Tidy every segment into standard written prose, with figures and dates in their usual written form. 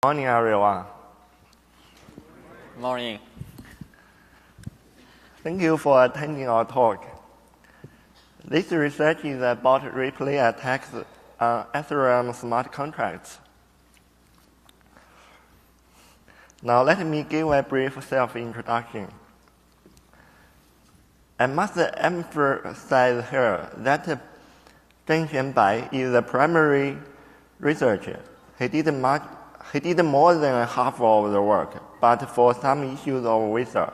Morning, everyone. Morning. Thank you for attending our talk. This research is about replay attacks on Ethereum smart contracts. Now let me give a brief self-introduction. I must emphasize here that Zhenxuan Bai is the primary researcher. He did more than half of the work, but for some issues of visa,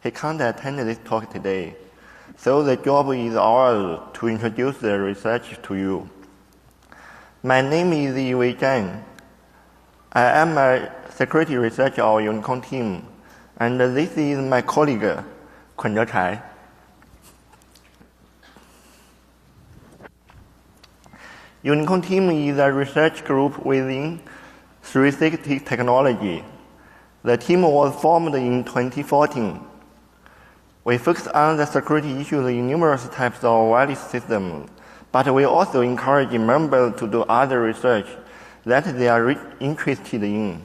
he can't attend this talk today. So the job is ours to introduce the research to you. My name is Wei Zhang. I am a security researcher of Unicorn team, and this is my colleague, Kunzhe Chai. Unicorn team is a research group within 360 Technology. The team was formed in 2014. We focus on the security issues in numerous types of wireless systems, but we also encourage members to do other research that they are interested in.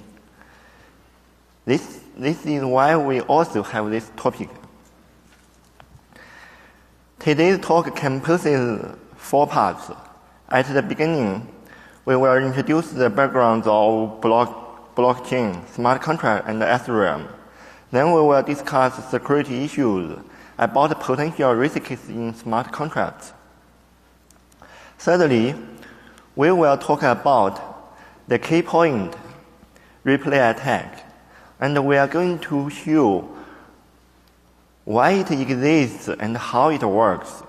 This is why we also have this topic. Today's talk composes 4 parts. At the beginning, we will introduce the backgrounds of blockchain, smart contract, and Ethereum. Then we will discuss security issues about potential risks in smart contracts. Thirdly, we will talk about the key point, replay attack, and we are going to show why it exists and how it works.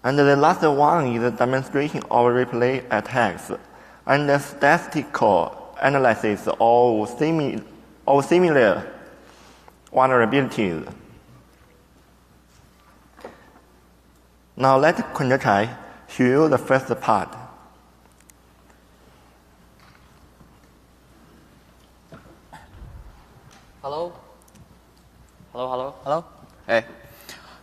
And the last one is a demonstration of replay attacks and a statistical analysis of similar vulnerabilities. Now let Kunzhe Chai show you the first part. Hello. Hey.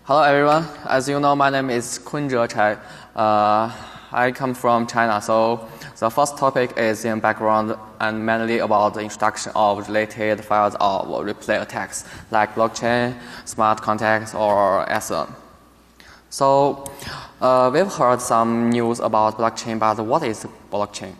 Hello, everyone. As you know, my name is Kunzhe Chai. I come from China, so the first topic is in background and mainly about the introduction of related files of replay attacks like blockchain, smart contracts, or Ethereum. So we've heard some news about blockchain, but what is blockchain?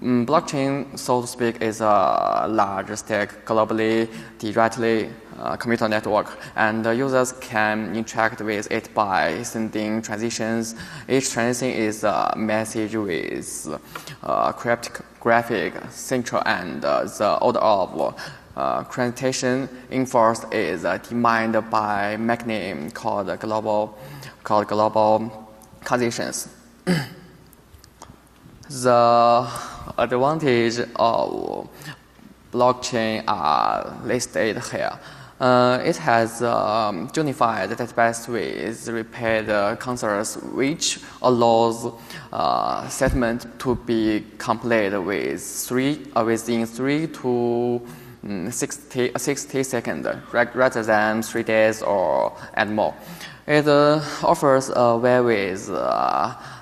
Blockchain, so to speak, is a large-scale, globally directly computer network, and users can interact with it by sending transitions. Each transition is a message with cryptographic signature, and the order of transition enforced is defined by mechanism called global transitions. The advantage of blockchain are listed here. It has unified database with repeat consoles, which allows settlement to be completed within 3 to 60 seconds, rather than 3 days and more. It offers a way with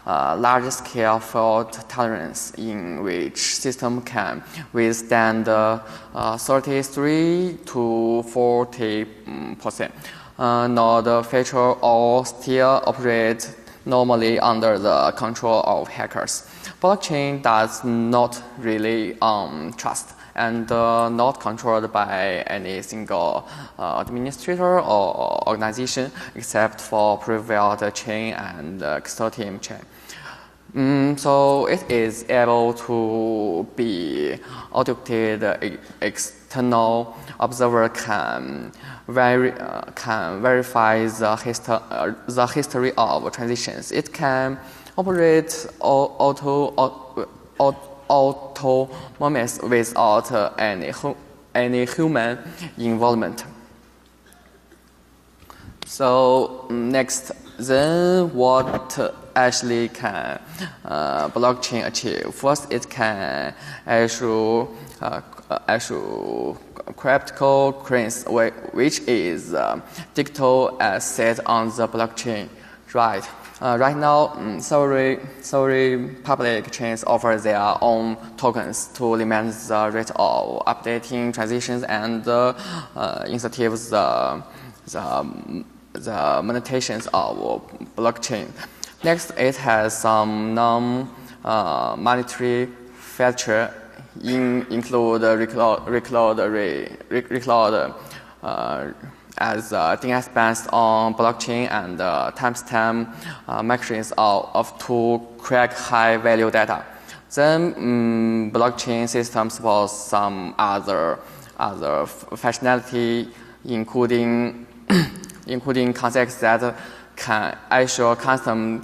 large-scale fault tolerance, in which system can withstand 33 to 40%. Node feature or still operate normally under the control of hackers. Blockchain does not really trust and not controlled by any single administrator or organization except for private chain and custodian chain. So it is able to be audited. External observer can verify the history of transitions. It can operate autonomous without any human involvement. So next, then what actually can blockchain achieve? First, it can issue cryptocurrency, which is digital asset on the blockchain. Right. Right now, several public chains offer their own tokens to limit the rate of updating transitions and incentives the monetizations of blockchain. Next, it has some non-monetary feature include recloud as DNS based on blockchain and timestamp mechanisms to crack high-value data. Then blockchain system supports some other functionality, including concepts that can issue custom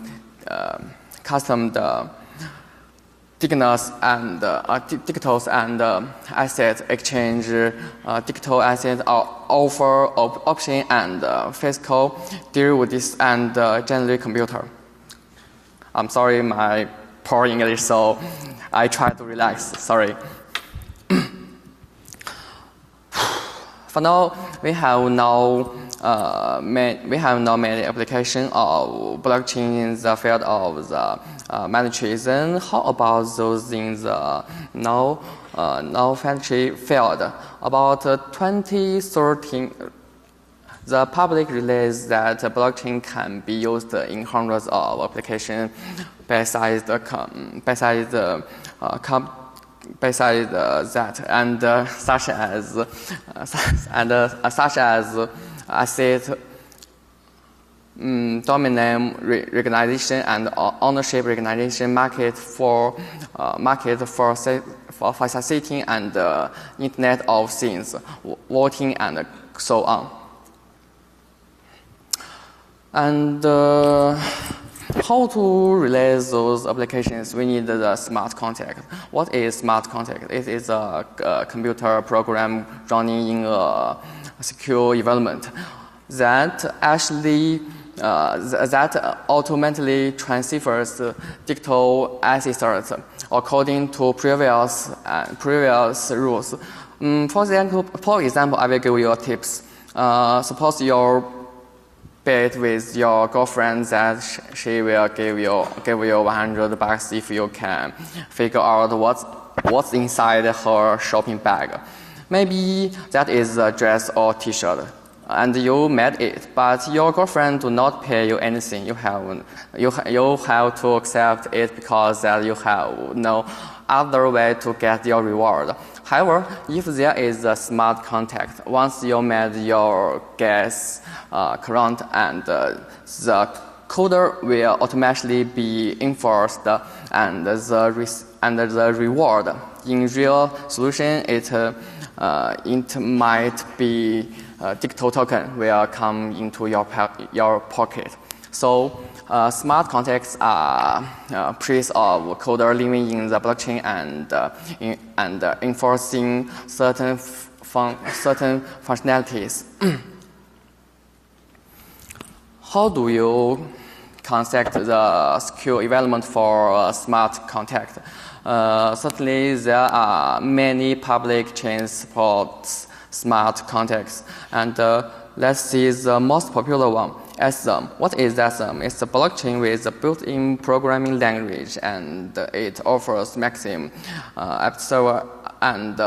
digitals and asset exchange, digital asset offer option and physical derivatives and generally computer. I'm sorry, my poor English, so I try to relax. Sorry. For now, we have now many applications of blockchain in the field of the monetary. Then how about those in the non-monetary field? About 2013, the public released that blockchain can be used in hundreds of applications besides that, and such as asset domain recognition and ownership recognition, market for facilitating and Internet of Things, voting, and so on. And how to release those applications? We need the smart contract. What is smart contract? It is a computer program running in a secure environment that actually that automatically transfers digital assets according to previous rules. For example, I will give you tips. Suppose you're bet with your girlfriend that she will give you $100 if you can figure out what's inside her shopping bag. Maybe that is a dress or T-shirt, and you made it, but your girlfriend do not pay you anything. You have to accept it because that you have no other way to get your reward. However, if there is a smart contract, once you made your gas current, and the coder will automatically be enforced, and the reward in real solution it might be digital token will come into your pocket. So smart contracts are piece of coder living in the blockchain and enforcing certain functionalities. How do you construct the secure environment for a smart contract? Certainly, there are many public chains support smart contracts, and let's see the most popular one. Ethereum. What is Ethereum? It's a blockchain with a built-in programming language, and it offers maximum app server and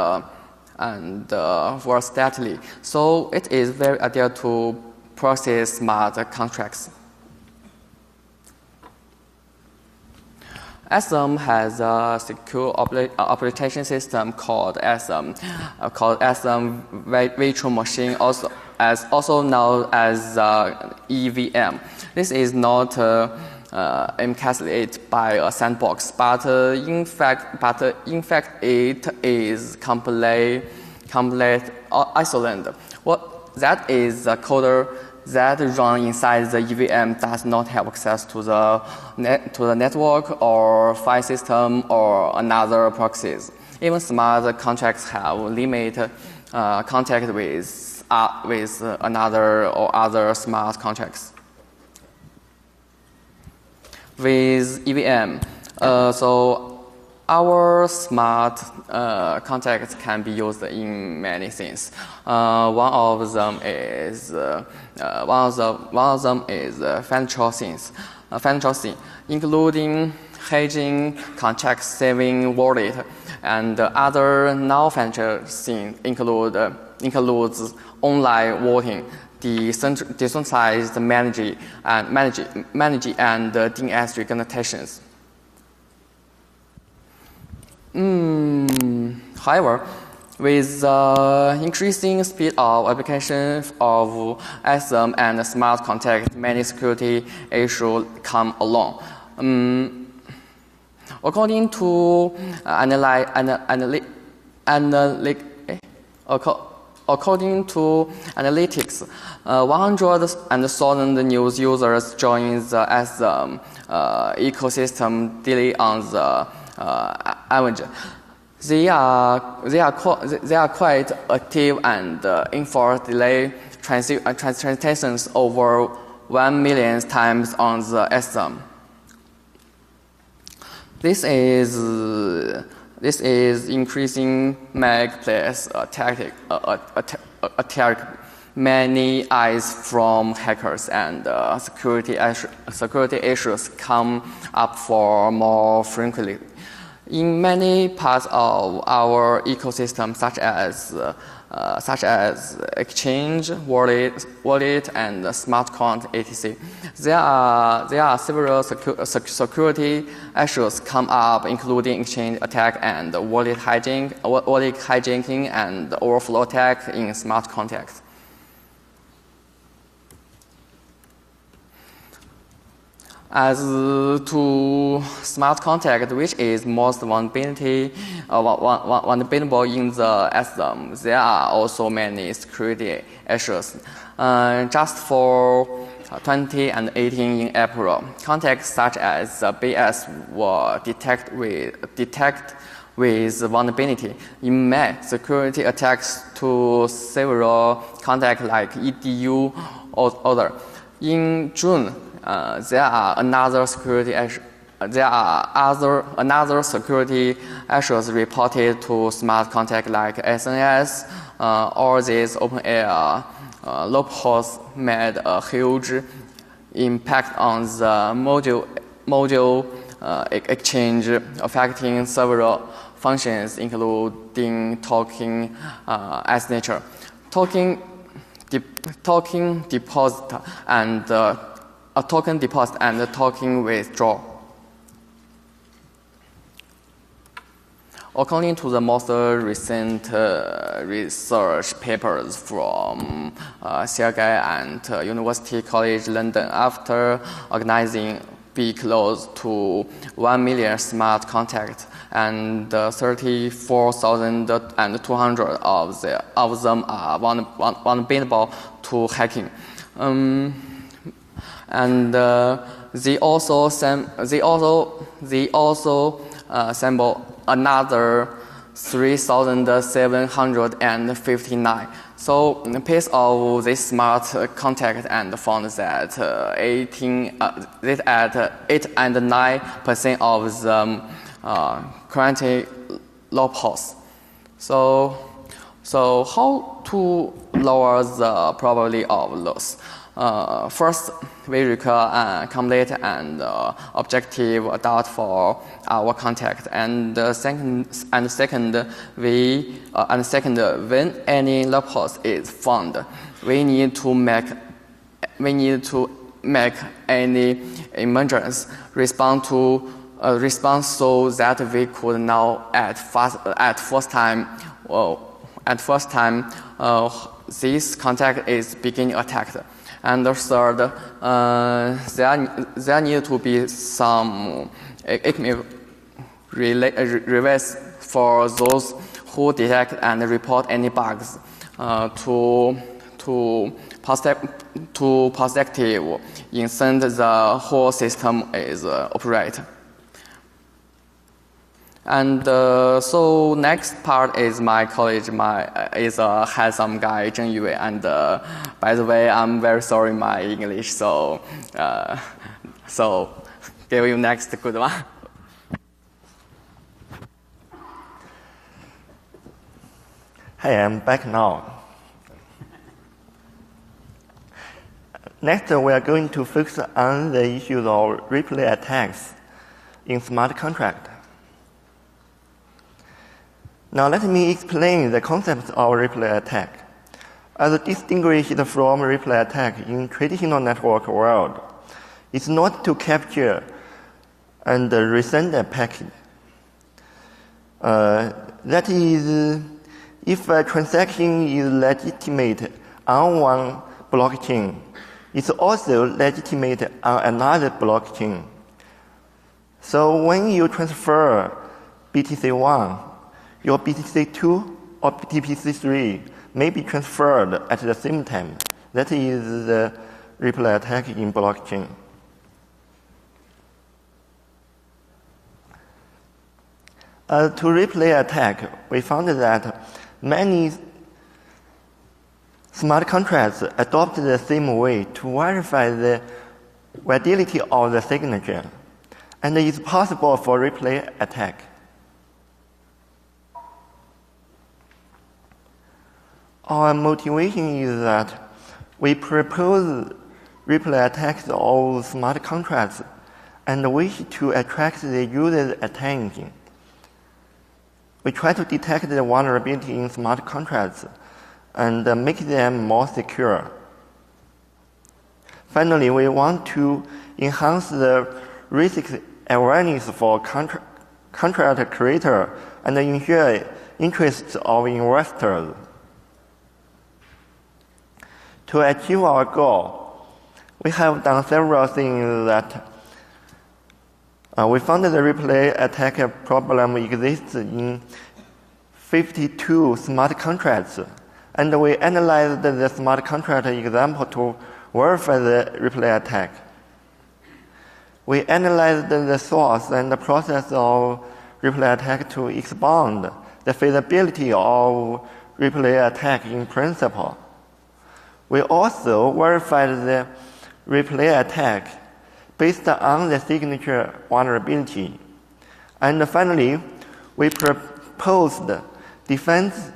versatility. So it is very ideal to process smart contracts. Ethereum has a secure operation system called Ethereum Virtual Machine, also known as EVM. This is not encapsulated by a sandbox, but in fact it is complete isolated. That is the coder that runs inside the EVM does not have access to the network or file system or another proxies. Even smart contracts have limited contact with another or other smart contracts. With EVM, so our smart contracts can be used in many things. One of them is financial things, including hedging, contract saving wallet, and other non-financial things includes online voting, decentralized managing and DNS representations. However, with the increasing speed of application of SM and smart contract, many security issues come along. According to analytics, 100,000 new users join the SM ecosystem daily on the average. They are quite active and enforce delay transactions over 1 million times on the SM. This is increasing marketplace attack many eyes from hackers, and security issues come up for more frequently. In many parts of our ecosystem, such as exchange, wallet, and smart contract, etc., there are several security issues come up, including exchange attack and wallet hijacking and overflow attack in smart contracts. As to smart contract, which is most vulnerable in the SM, there are also many security issues. Just for 2018 in April, contacts such as BS were detected with vulnerability. In May, security attacks to several contacts like EDU or other. In June, there are another security issues reported to smart contract like SNS. All these open-air loopholes made a huge impact on the module exchange, affecting several functions, including token signature, token deposit, and a token deposit and a token withdrawal. According to the most recent research papers from Sergei and University College London, after organizing be close to 1 million smart contracts, and 34,200 of them are vulnerable to hacking. And they also sample another 3,759. So a piece of this smart contract and found that 8 and 9% of them currently loopholes. So how to lower the probability of loss? First, we require complete and objective data for our contact, and second, when any loophole is found, we need to make any emergency response so that we could know at first time this contact is being attacked. And the third, there need to be some reverse for those who detect and report any bugs to positive instant the whole system is operate. And so next part is my college. Is a handsome guy, Zhenxuan, and by the way, I'm very sorry my English. So give you next good one. Hey, I'm back now. Next, we are going to focus on the issues of replay attacks in smart contract. Now let me explain the concept of replay attack. As distinguished from replay attack in traditional network world, it's not to capture and resend a packet. That is, if a transaction is legitimate on one blockchain, it's also legitimate on another blockchain. So when you transfer BTC1, your BTC2 or BTC3 may be transferred at the same time. That is the replay attack in blockchain. To replay attack, we found that many smart contracts adopt the same way to verify the validity of the signature, and it's possible for replay attack. Our motivation is that we propose replay attacks of smart contracts and wish to attract the user's attention. We try to detect the vulnerability in smart contracts and make them more secure. Finally, we want to enhance the risk awareness for contract creator and ensure interests of investors. To achieve our goal, we have done several things that we found the replay attack problem exists in 52 smart contracts, and we analyzed the smart contract example to verify the replay attack. We analyzed the source and the process of replay attack to expand the feasibility of replay attack in principle. We also verified the replay attack based on the signature vulnerability. And finally, we proposed defense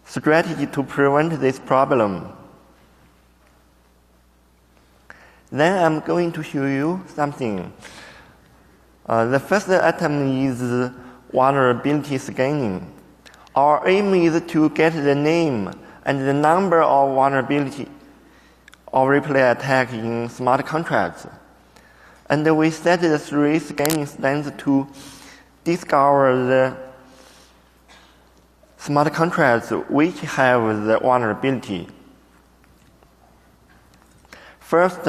strategy to prevent this problem. Then I'm going to show you something. The first item is vulnerability scanning. Our aim is to get the name and the number of vulnerability of replay attack in smart contracts. And we set the 3 scanning stands to discover the smart contracts which have the vulnerability. First,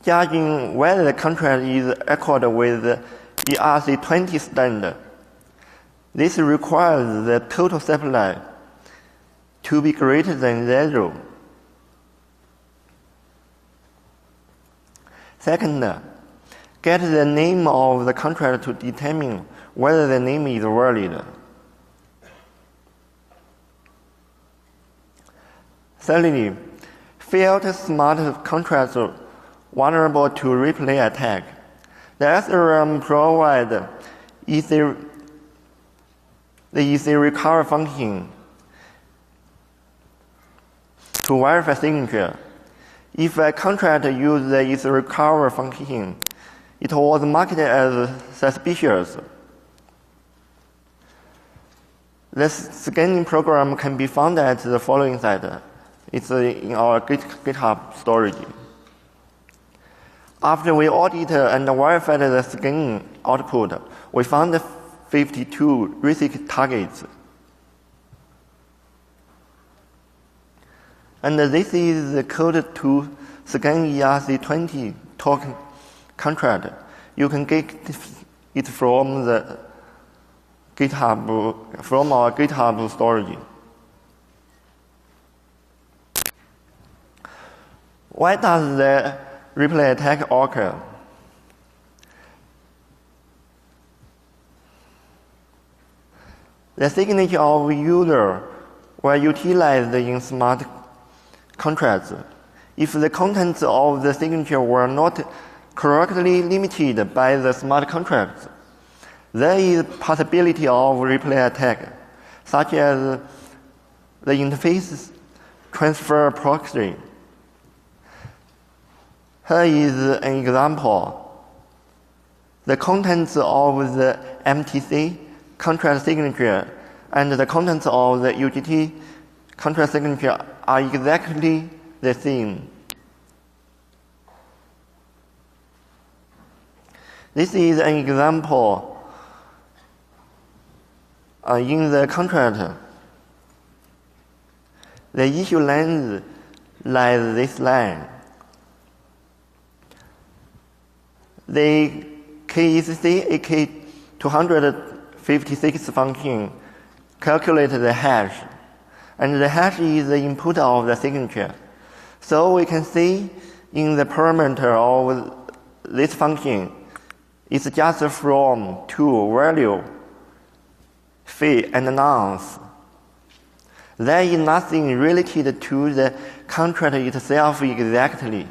judging whether the contract is echoed with the ERC20 standard. This requires the total supply to be greater than 0. Second, get the name of the contract to determine whether the name is valid. Thirdly, filter smart contracts vulnerable to replay attack. The Ethereum provides the easy recovery function to verify signature. If a contract uses the easy recovery function, it was marked as suspicious. The scanning program can be found at the following site. It's in our GitHub storage. After we audited and verified the scanning output, we found 52 risk targets. And this is the code to scan ERC20 token contract. You can get it from the GitHub, from our GitHub storage. Why does the replay attack occur? The signature of user were utilized in smart contracts. If the contents of the signature were not correctly limited by the smart contracts, There is possibility of replay attack, such as the interface transfer proxy. Here is an example. The contents of the MTC contract signature and the contents of the UGT contract signature are exactly the same. This is an example in the contract. The issue length lies this line. The KECC AK256 function calculates the hash, and the hash is the input of the signature. So we can see in the parameter of this function, it's just from to value, fee, and nonce. There is nothing related to the contract itself exactly.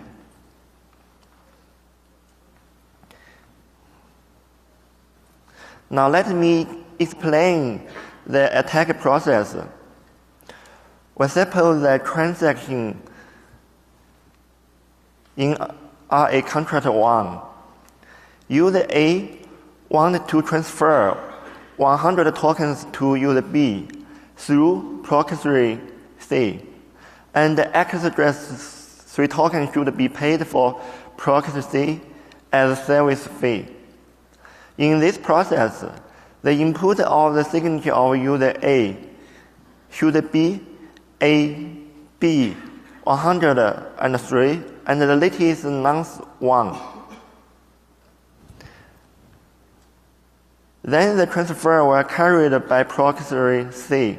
Now let me explain the attack process. We suppose that transaction in RA contract 1. User A wanted to transfer 100 tokens to user B through proxy C, and the access address 3 tokens should be paid for proxy C as service fee. In this process, the input of the signature of user A should be A, B, 103, and the latest nonce 1. Then the transfer will carried by proxy C.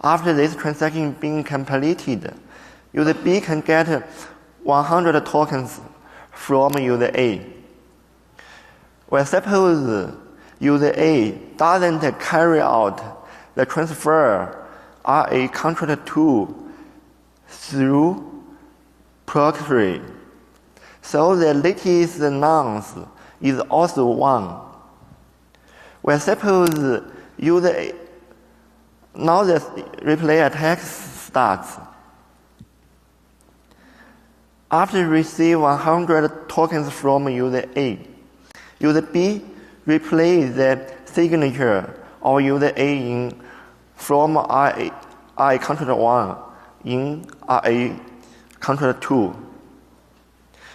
After this transaction being completed, user B can get 100 tokens from user A. Well, suppose user A doesn't carry out the transfer RA contract 2 through proxy. So the latest nonce is also 1. Well, suppose user A, now the replay attack starts. After receive 100 tokens from user A, user B replays the signature of user A from RA contract 1 in RA contract 2.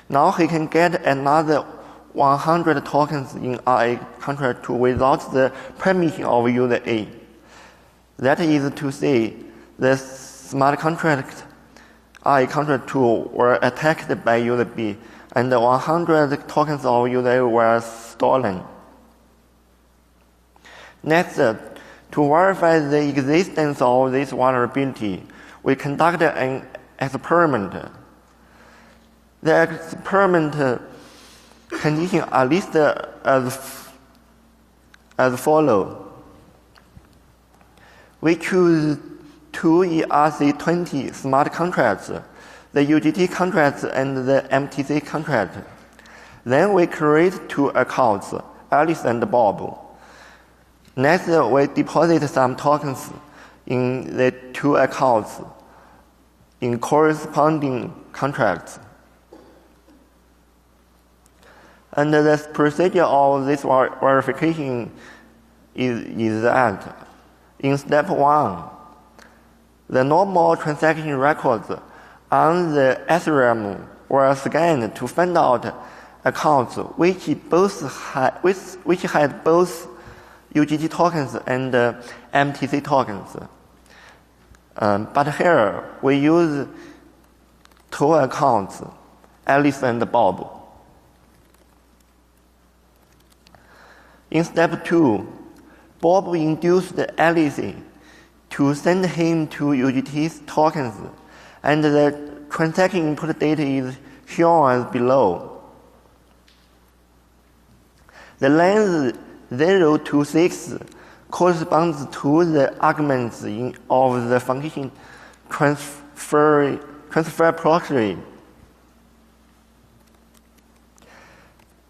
Now he can get another 100 tokens in RA contract 2 without the permission of user A. That is to say, the smart contract RA contract 2 were attacked by user B, and the 100 tokens of user A were stolen. Next, to verify the existence of this vulnerability, we conducted an experiment. The experiment conditions are listed as follows. We choose 2 ERC20 smart contracts, the UGT contracts and the MTC contract. Then we create 2 accounts, Alice and Bob. Next, we deposit some tokens in the 2 accounts in corresponding contracts. And the procedure of this verification is that in step 1, the normal transaction records on the Ethereum were scanned to find out accounts which had both UGT tokens and MTC tokens. But here we use 2 accounts, Alice and Bob. In step 2, Bob induced Alice to send him 2 UGT tokens, and the transaction input data is shown as below. The length 0 to 6 corresponds to the arguments of the function transfer proxy.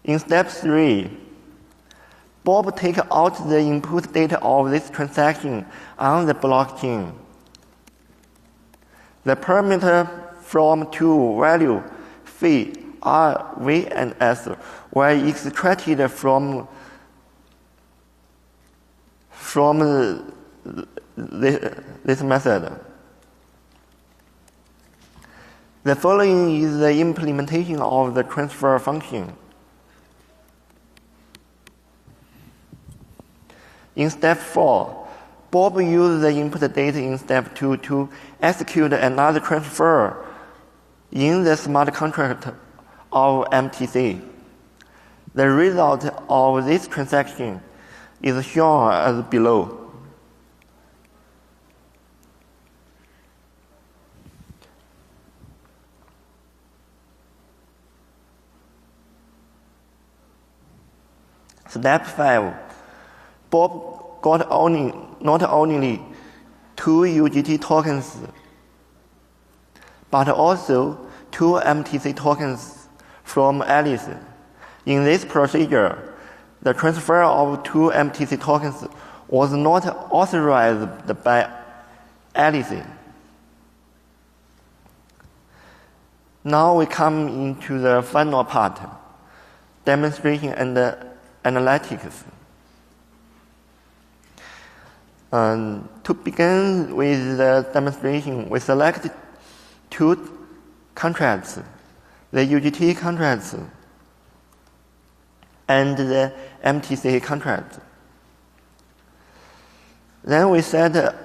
In step 3, Bob takes out the input data of this transaction on the blockchain. The parameter from two values, phi, r, v, and s, were extracted from this method. The following is the implementation of the transfer function. In step 4, Bob used the input data in step 2 to execute another transfer in the smart contract of MTC. The result of this transaction is shown as below. Step 5. Bob got not only 2 UGT tokens, but also 2 MTC tokens from Alice. In this procedure, the transfer of 2 MTC tokens was not authorized by Alice. Now we come into the final part, demonstration and analytics. To begin with the demonstration, we select 2 contracts, the UGT contracts and the MTC contract. Then we set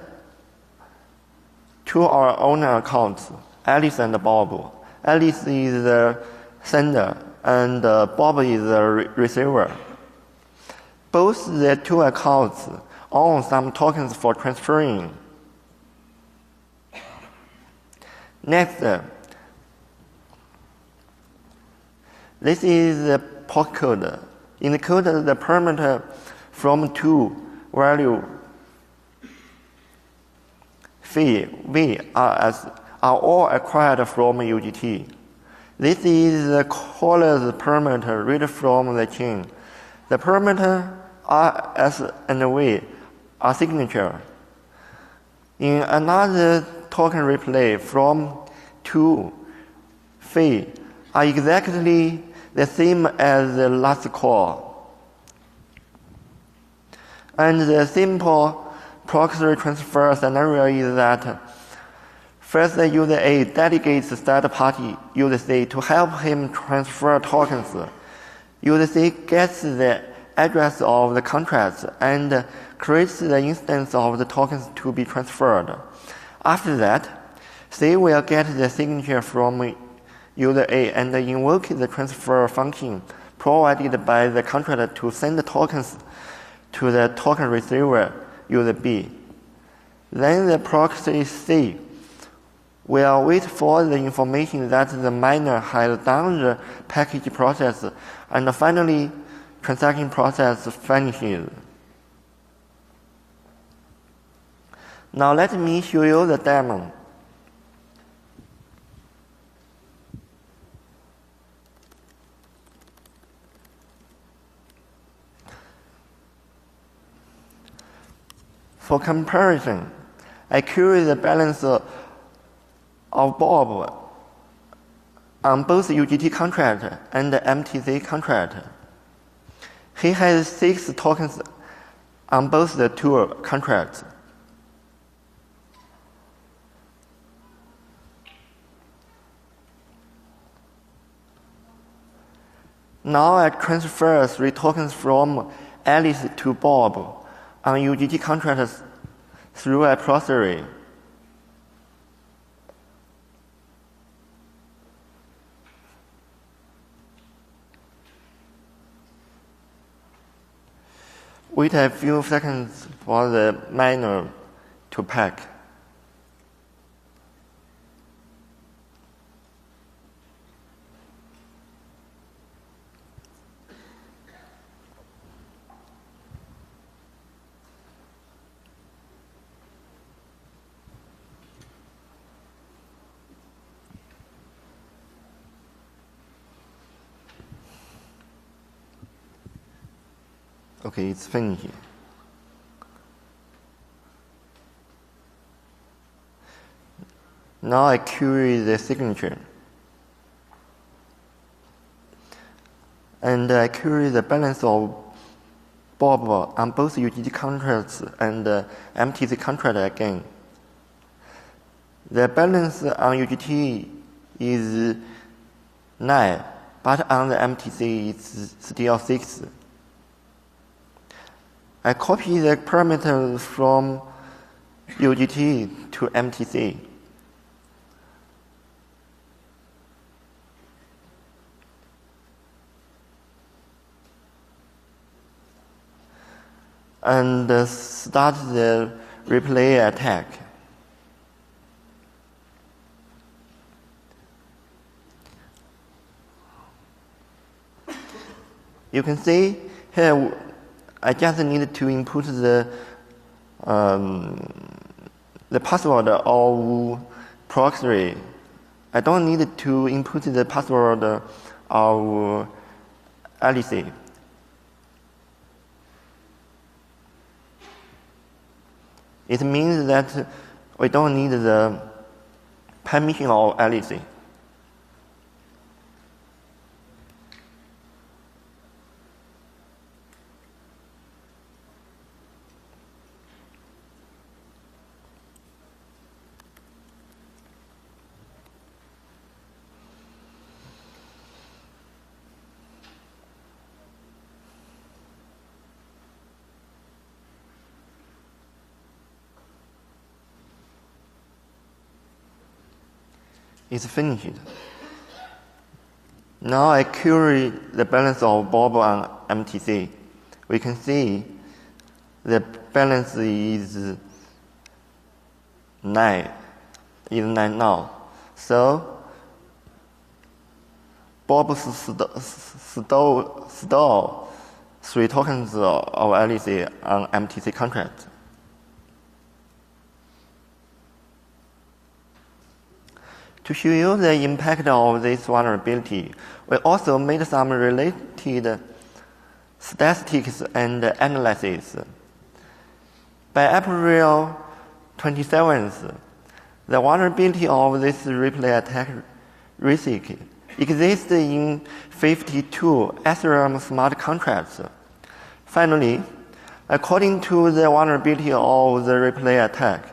to our own accounts, Alice and Bob. Alice is the sender and Bob is the receiver. Both the 2 accounts own some tokens for transferring. Next, this is the postcode. In the code, the parameter from 2 value phi, v, rs are all acquired from UGT. This is the caller's parameter read from the chain. The parameter R, S, and V are signature. In another token replay from 2 phi are exactly the same as the last call. And the simple proxy transfer scenario is that first user A delegates third party user C to help him transfer tokens. User C gets the address of the contract and creates the instance of the tokens to be transferred. After that, C will get the signature from user A and invoke the transfer function provided by the contract to send the tokens to the token receiver, user B. Then the proxy C will wait for the information that the miner has done the package process, and finally transaction process finishes. Now let me show you the demo. For comparison, I query the balance of Bob on both UGT contract and MTC contract. He has 6 tokens on both the 2 contracts. Now I transfer 3 tokens from Alice to Bob on UGT contracts through a processor. Wait a few seconds for the miner to pack. Okay, it's finished. Now I query the signature. And I query the balance of Bob on both UGT contracts and MTC contract again. The balance on UGT is 9, but on the MTC it's still 6. I copy the parameters from UGT to MTC. And start the replay attack. You can see here I just need to input the password of proxy. I don't need to input the password of Alice. It means that we don't need the permission of Alice. It's finished. Now I query the balance of Bob on MTC. We can see the balance is 9 now. So Bob stole 3 tokens of Alice on MTC contract. To show you the impact of this vulnerability, we also made some related statistics and analysis. By April 27th, the vulnerability of this replay attack risk exists in 52 Ethereum smart contracts. Finally, according to the vulnerability of the replay attack,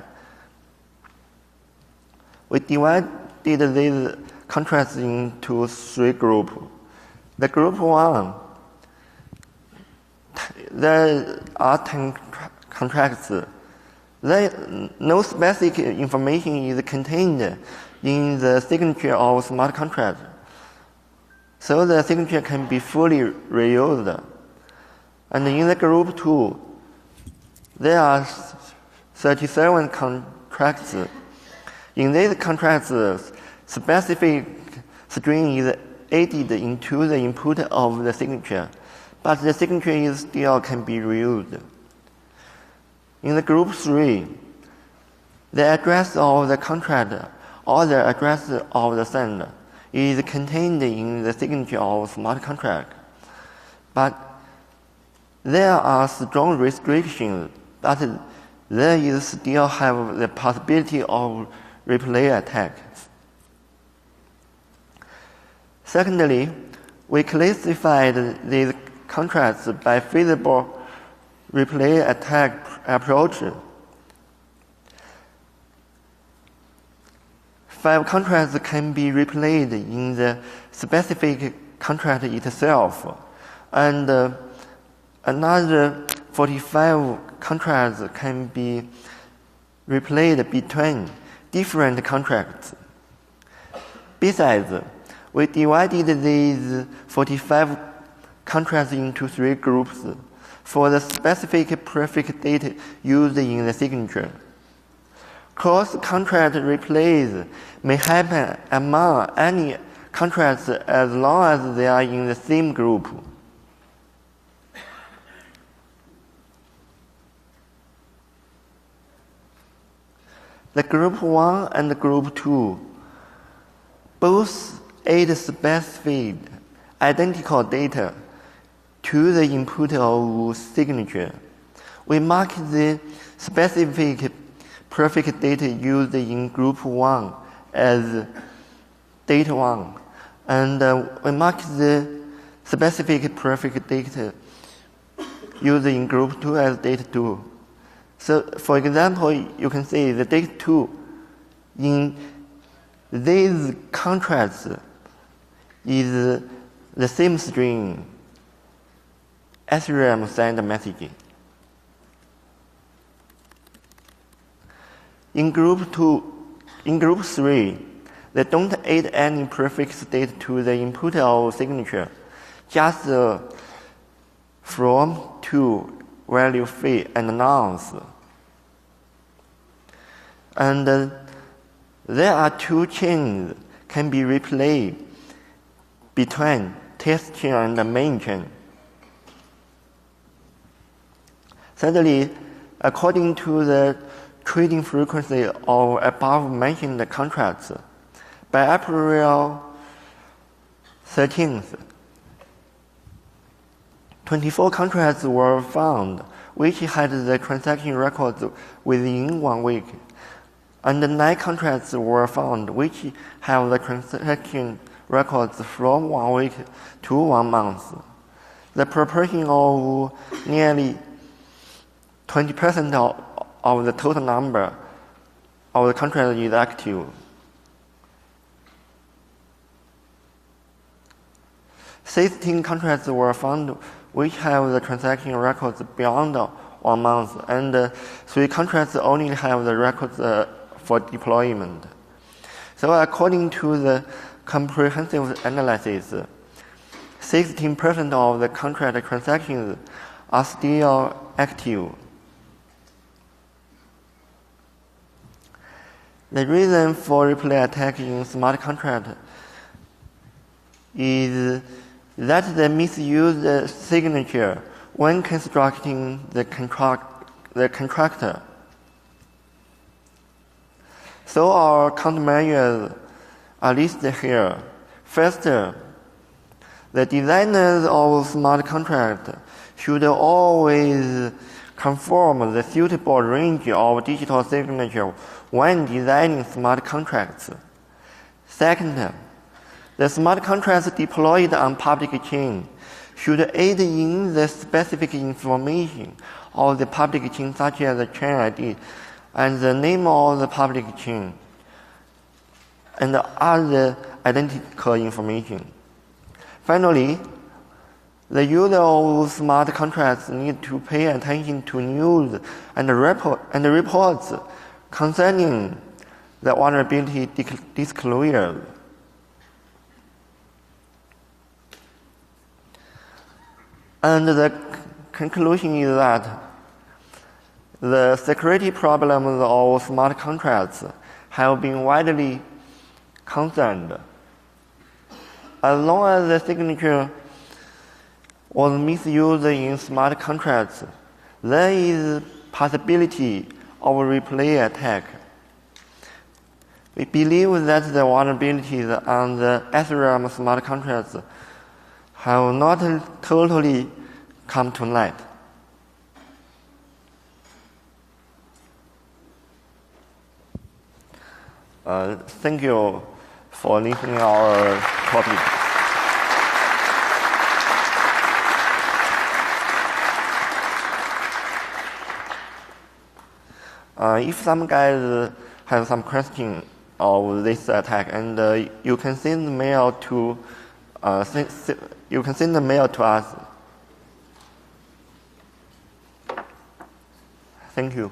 we divided these contracts into 3 groups. The group 1, there are 10 contracts. No specific information is contained in the signature of smart contract, so the signature can be fully reused. And in the group 2, there are 37 contracts. In these contracts, specific string is added into the input of the signature, but the signature still can be reused. In the group 3, the address of the contract or the address of the sender is contained in the signature of smart contract, but there are strong restrictions that there is still have the possibility of replay attacks. Secondly, we classified these contracts by feasible replay attack approach. 5 contracts can be replayed in the specific contract itself, and another 45 contracts can be replayed between different contracts. Besides, we divided these 45 contracts into 3 groups for the specific prefix data used in the signature. Cross-contract replays may happen among any contracts as long as they are in the same group. The group 1 and group 2 both add specified identical data to the input of signature. We mark the specific perfect data used in group 1 as data 1, and we mark the specific perfect data used in group 2 as data 2. So, for example, you can see the data 2 in these contracts is the same string Ethereum send message. In group 3, they don't add any prefix state to the input of signature, just from, to, value, fee, and nonce. And there are two chains can be replayed between test chain and the main chain. Thirdly, according to the trading frequency of above-mentioned contracts, by April 13th, 24 contracts were found which had the transaction records within 1 week, and 9 contracts were found which have the transaction records from 1 week to 1 month. The proportion of nearly 20% of the total number of the contracts is active. 16 contracts were found which have the transaction records beyond 1 month, and 3 contracts only have the records for deployment. So according to the comprehensive analysis, 16% of the contract transactions are still active. The reason for replay attack in smart contract is that they misuse the signature when constructing the contractor. So our countermeasures are listed here. First, the designers of smart contract should always conform the suitable range of digital signature when designing smart contracts. Second, the smart contracts deployed on public chain should aid in the specific information of the public chain, such as the chain ID and the name of the public chain and other identical information. Finally, the user of smart contracts need to pay attention to news and reports concerning the vulnerability disclosure. And the conclusion is that the security problems of smart contracts have been widely concerned. As long as the signature was misused in smart contracts, there is possibility of replay attack. We believe that the vulnerabilities on the Ethereum smart contracts have not totally come to light. Thank you for listening to our topic. If some guys have some question of this attack, and you can send the mail to you can send the mail to us. Thank you.